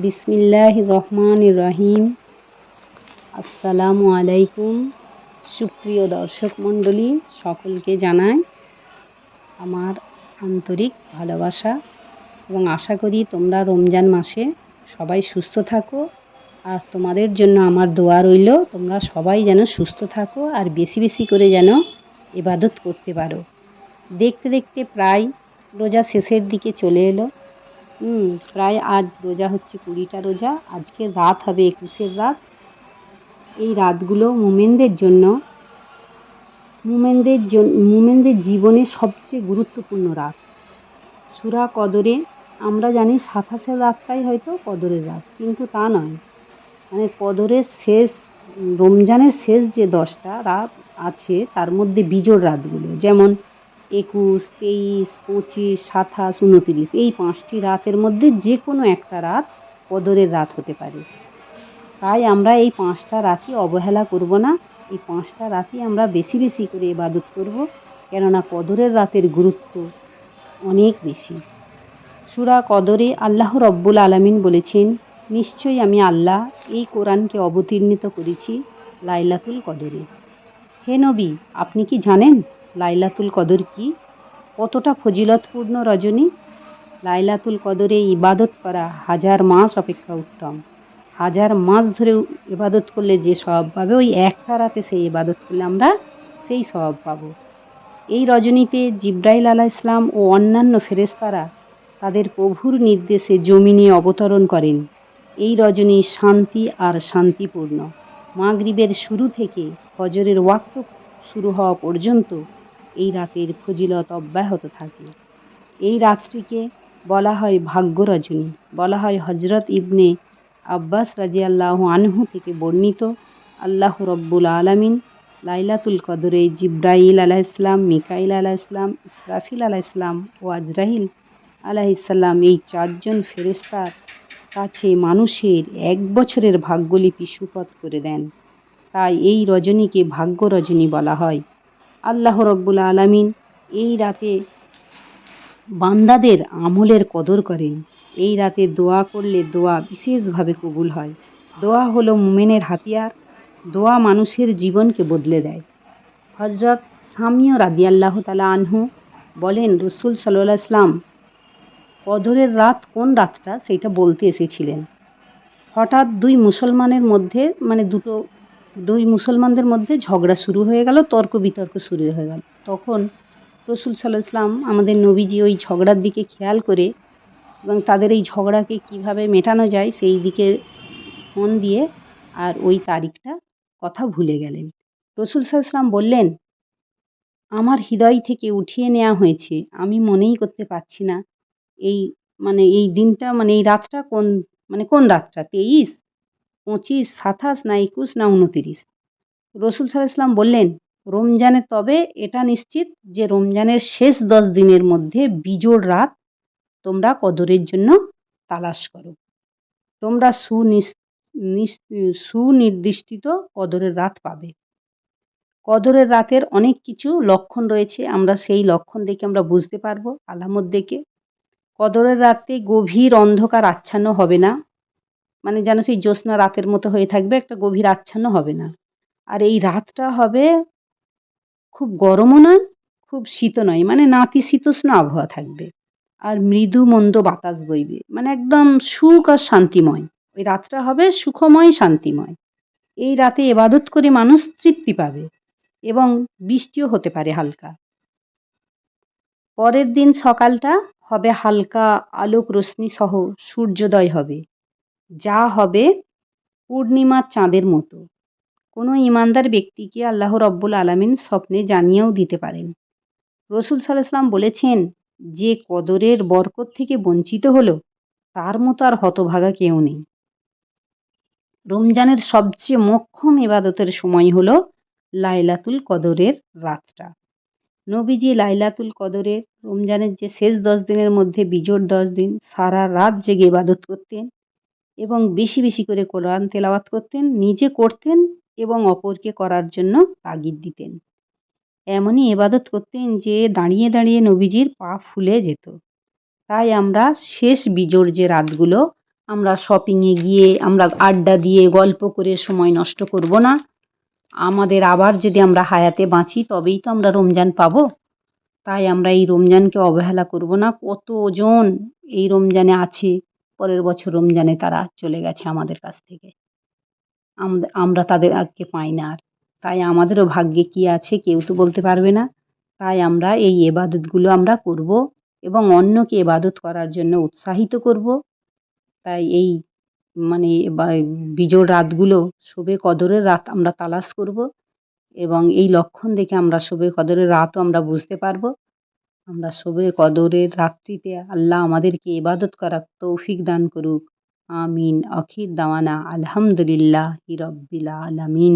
বিসমিল্লাহির রহমানির রহিম। আসসালামু আলাইকুম। সুপ্রিয় দর্শক মণ্ডলী, সকলকে জানাই আমার আন্তরিক ভালোবাসা এবং আশা করি তোমরা রমজান মাসে সবাই সুস্থ থাকো। আর তোমাদের জন্য আমার দোয়া রইল, তোমরা সবাই যেন সুস্থ থাকো আর বেশি বেশি করে যেন ইবাদত করতে পারো। দেখতে দেখতে প্রায় রোজা শেষের দিকে চলে এলো। প্রায় আজ রোজা হচ্ছে 20টা রোজা, আজকে রাত হবে 21-এর রাত। এই রাতগুলো মুমিনদের জীবনের সবচেয়ে গুরুত্বপূর্ণ রাত। সূরা কদরে আমরা জানি 27-এর রাতটাই হয়তো কদরের রাত, কিন্তু তা নয়। মানে কদরের শেষ, রমজানের শেষ যে 10টা রাত আছে তার মধ্যে বিজোড় রাতগুলো, যেমন 21, 23, 25, 27, 29, এই 5টি রাতের মধ্যে যে কোনো একটা রাত কদরের রাত হতে পারে। তাই আমরা এই 5টা রাতই অবহেলা করব না, এই 5টা রাতই আমরা বেশি বেশি করে ইবাদত করব, কেননা কদরের রাতের গুরুত্ব অনেক বেশি। সূরা কদরে আল্লাহ রব্বুল আলামিন বলেছেন, নিশ্চয়ই আমি আল্লাহ এই কোরআনকে অবতীর্ণিত করেছি লাইলাতুল কদরে। হে নবী, আপনি কি জানেন লাইলাতুল কদর কি? কতটা ফজিলতপূর্ণ রজনী? লাইলাতুল কদরে ইবাদত করা 1000 মাস অপেক্ষা উত্তম। 1000 মাস ধরে ইবাদত করলে যে স্বভাব পাবে, ওই একটা রাতে সেই ইবাদত করলে আমরা সেই স্বভাব পাবো। এই রজনীতে জিবরাইল আলাইহিসসালাম ও অন্যান্য ফেরেশতারা তাদের প্রভুর নির্দেশে জমিনে অবতরণ করেন। এই রজনী শান্তি আর শান্তিপূর্ণ। মাগরিবের শুরু থেকে ফজরের ওয়াক্ত শুরু হওয়া পর্যন্ত এই রাতের ফজিলত অব্যাহত থাকে। এই রাতটিকে বলা হয় ভাগ্য রজনী। বলা হয় হযরত ইবনে আব্বাস রাদিয়াল্লাহু আনহু থেকে বর্ণিত, আল্লাহ রব্বুল আলামিন লাইলাতুল কদরে জিবরাইল আলাইহিসসালাম, মিকাইল আলাইহিসসালাম, ইসরাফিল আলাইহিসসালাম ও আজরাইল আলাইহিসসালাম এই 4 জন ফেরেশতার কাছে মানুষের 1 বছরের ভাগ্যলিপি সুপথ করে দেন। তাই এই রজনীকে ভাগ্য রজনী বলা হয়। আল্লাহ রব্বুল আলামিন এই রাতে বান্দাদের আমলের কদর করেন। এই রাতে দোয়া করলে দোয়া বিশেষভাবে কবুল হয়। দোয়া হলো মুমিনের হাতিয়ার। দোয়া মানুষের জীবনকে বদলে দেয়। হযরত সামিয় রাদিয়াল্লাহু তাআলা আনহু বলেন, রাসূল সাল্লাল্লাহু আলাইহি ওয়াসাল্লাম কদরের রাত কোন রাতটা সেটা বলতে এসেছিলেন। হঠাৎ দুই মুসলমানদের মধ্যে ঝগড়া শুরু হয়ে গেল, তর্ক বিতর্ক শুরু হয়ে গেল। তখন রাসূল সাল্লাল্লাহু আলাইহি ওয়াসাল্লাম, আমাদের নবীজি, ওই ঝগড়ার দিকে খেয়াল করে এবং তাদের এই ঝগড়াকে কিভাবে মেটানো যায় সেই দিকে মন দিয়ে আর ওই তারিখটা কথা ভুলে গেলেন। রাসূল সাল্লাল্লাহু আলাইহি ওয়াসাল্লাম বললেন, আমার হৃদয় থেকে উঠিয়ে নেওয়া হয়েছে, আমি মনেই করতে পারছি না এই দিনটা, এই রাতটা কোন রাতটা, 23, 25, 27 না 21 না 29। রাসূল সাল্লাল্লাহু আলাইহি ওয়াসাল্লাম বললেন, রমজানে, তবে এটা নিশ্চিত যে রমজানের শেষ 10 দিনের মধ্যে বিজোড় রাত তোমরা কদরের জন্য তালাশ করো। তোমরা সুনির্দিষ্ট কদরের রাত পাবে। কদরের রাতের অনেক কিছু লক্ষণ রয়েছে, আমরা সেই লক্ষণ দেখে আমরা বুঝতে পারবো, আলামত দেখে। কদরের রাতে গভীর অন্ধকার আচ্ছন্ন হবে না, যেন সেই জ্যোৎস্না রাতের মতো হয়ে থাকবে, একটা গভীর আচ্ছন্ন হবে না। আর এই রাতটা হবে খুব গরমও নয়, খুব শীতও নয়, নাতিশীতোষ্ণ আবহাওয়া থাকবে। আর মৃদু মন্দ বাতাস বইবে, একদম সুখ আর শান্তিময়। ওই রাতটা হবে সুখময়, শান্তিময়। এই রাতে ইবাদত করে মানুষ তৃপ্তি পাবে এবং বৃষ্টিও হতে পারে হালকা। পরের দিন সকালটা হবে হালকা আলোক রশ্মি সহ সূর্যোদয় হবে, যা হবে পূর্ণিমার চাঁদের মতো। কোনো ঈমানদার ব্যক্তিকে আল্লাহ রব্বুল আলামিন স্বপ্নে জানিয়েও দিতে পারেন। রাসূল সাল্লাল্লাহু আলাইহি ওয়াসাল্লাম বলেছেন, যে কদরের বরকত থেকে বঞ্চিত হলো তার মতো আর হতভাগা কেউ নেই। রমজানের সবচেয়ে মোক্ষম ইবাদতের সময় হলো লাইলাতুল কদরের রাতটা। নবীজি লাইলাতুল কদরের, রমজানের যে শেষ 10 দিনের মধ্যে বিজোড় 10 দিন, সারা রাত জেগে ইবাদত করতেন এবং বেশি বেশি করে কোরআন তেলাওয়াত করতেন, নিজে করতেন এবং অপরকে করার জন্য তাগিদ দিতেন। এমনই ইবাদত করতেন যে দাঁড়িয়ে দাঁড়িয়ে নবীজির পা ফুলে যেত। তাই আমরা শেষ বিজোড় যে রাতগুলো আমরা শপিংয়ে গিয়ে আমরা আড্ডা দিয়ে গল্প করে সময় নষ্ট করব না। আমাদের আবার যদি আমরা হায়াতে বাঁচি তবেই তো আমরা রমজান পাবো। তাই আমরা এই রমজানকে অবহেলা করব না। কতজন এই রমজানে আছে, পরের বছর রমজানে তারা চলে গেছে আমাদের কাছ থেকে। আমরা তাদের আজকে পাই না আর। তাই আমাদেরও ভাগ্যে কি আছে কেউ তো বলতে পারবে না। তাই আমরা এই এবাদতগুলো আমরা করব এবং অন্যকে এবাদত করার জন্য উৎসাহিত করব। তাই এই মানে বিজোড় রাতগুলো শবে কদরের রাত আমরা তালাশ করব এবং এই লক্ষণ দেখে আমরা শবে কদরের রাতও আমরা বুঝতে পারব। আমরা শবে কদরের রাত্রিতে আল্লাহ আমাদেরকে ইবাদত করার তৌফিক দান করুক। আমিন। আখির দাওয়ানা আলহামদুলিল্লাহি রাব্বিল আলামিন।